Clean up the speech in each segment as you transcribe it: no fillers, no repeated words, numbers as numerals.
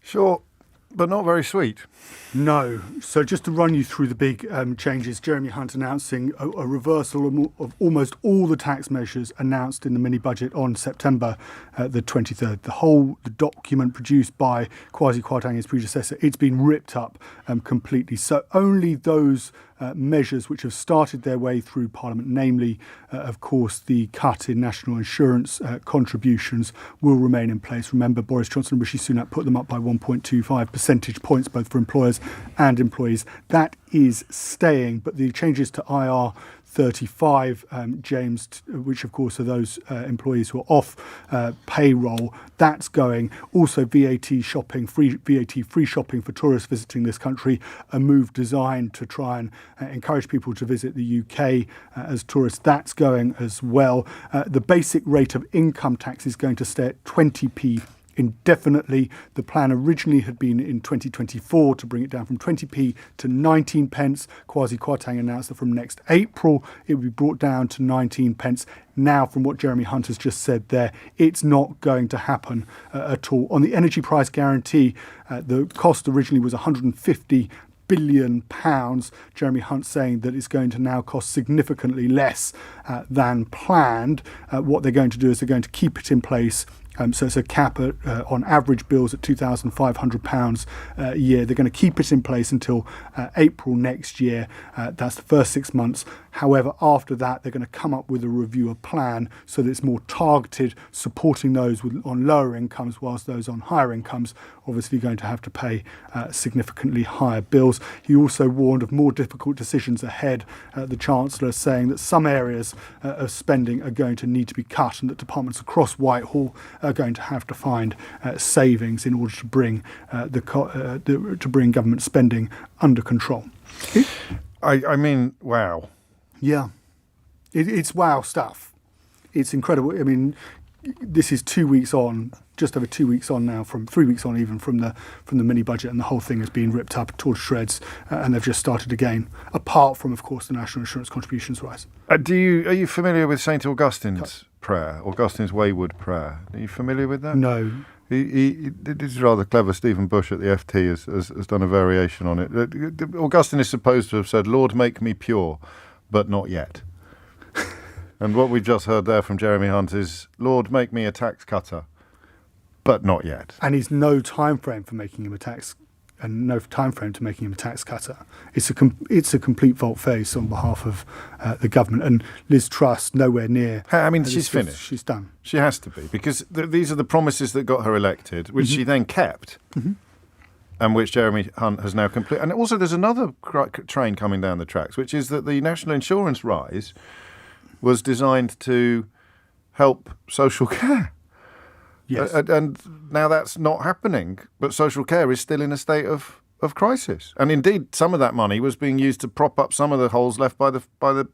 Short, but not very sweet. No. So just to run you through the big changes, Jeremy Hunt announcing a reversal of almost all the tax measures announced in the mini-budget on September the 23rd. The document produced by Kwasi Kwarteng, his predecessor, it's been ripped up completely. So only those measures which have started their way through Parliament, namely, of course, the cut in national insurance contributions, will remain in place. Remember, Boris Johnson and Rishi Sunak put them up by 1.25 percentage points, both for employers and employees. That is staying, but the changes to IR 35, James, which of course are those employees who are off payroll, that's going. Also VAT shopping, free shopping for tourists visiting this country, a move designed to try and encourage people to visit the UK as tourists, that's going as well. The basic rate of income tax is going to stay at 20p indefinitely. The plan originally had been in 2024 to bring it down from 20p to 19 pence. Kwasi Kwarteng announced that from next April it would be brought down to 19 pence. Now, from what Jeremy Hunt has just said there, it's not going to happen at all. On the energy price guarantee, the cost originally was £150 billion. Jeremy Hunt saying that it's going to now cost significantly less than planned. What they're going to do is they're going to keep it in place. So it's a cap on average bills at £2,500 a year. They're going to keep it in place until April next year. That's the first 6 months. However, after that, they're going to come up with a review of plan so that it's more targeted, supporting those on lower incomes, whilst those on higher incomes obviously going to have to pay significantly higher bills. He also warned of more difficult decisions ahead, the Chancellor saying that some areas of spending are going to need to be cut and that departments across Whitehall are going to have to find savings in order to bring bring government spending under control. I mean, wow. Yeah, it's wow stuff. It's incredible. I mean, this is 2 weeks on, just over 2 weeks on now, from 3 weeks on even from the mini budget, and the whole thing has been ripped up, torn to shreds, and they've just started again. Apart from, of course, the national insurance contributions rise. Are you familiar with St Augustine's prayer, Augustine's wayward prayer? Are you familiar with that? No. It is rather clever. Stephen Bush at the FT has done a variation on it. Augustine is supposed to have said, "Lord, make me pure, but not yet." And what we've just heard there from Jeremy Hunt is, "Lord, make me a tax cutter, but not yet." And he's no time frame for making him a tax, and no time frame to making him a tax cutter. It's a complete volte-face on behalf of the government. And Liz Truss, nowhere near. I mean, she's finished. She's done. She has to be, because these are the promises that got her elected, which she then kept. And which Jeremy Hunt has now completed. And also there's another train coming down the tracks, which is that the national insurance rise was designed to help social care. Yes. And now that's not happening, but social care is still in a state of crisis. And indeed, some of that money was being used to prop up some of the holes left by the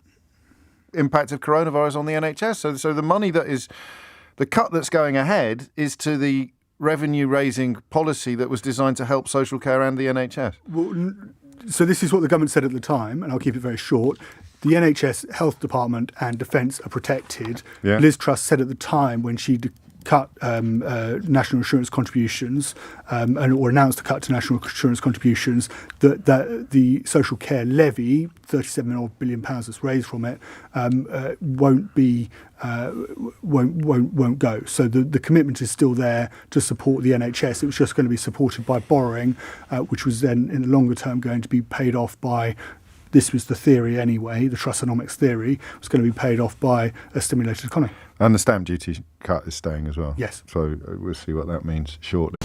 impact of coronavirus on the NHS. So the money the cut that's going ahead is to the revenue-raising policy that was designed to help social care and the NHS. Well, so this is what the government said at the time, and I'll keep it very short. The NHS, Health Department and Defence are protected. Yeah. Liz Truss said at the time when she cut national insurance contributions or announced a cut to national insurance contributions that the social care levy, £37 billion that's raised from it, won't go. So the commitment is still there to support the NHS. It was just going to be supported by borrowing, which was then in the longer term going to be paid off by. This was the theory anyway, the Trussonomics theory, was going to be paid off by a stimulated economy. And the stamp duty cut is staying as well. Yes. So we'll see what that means shortly.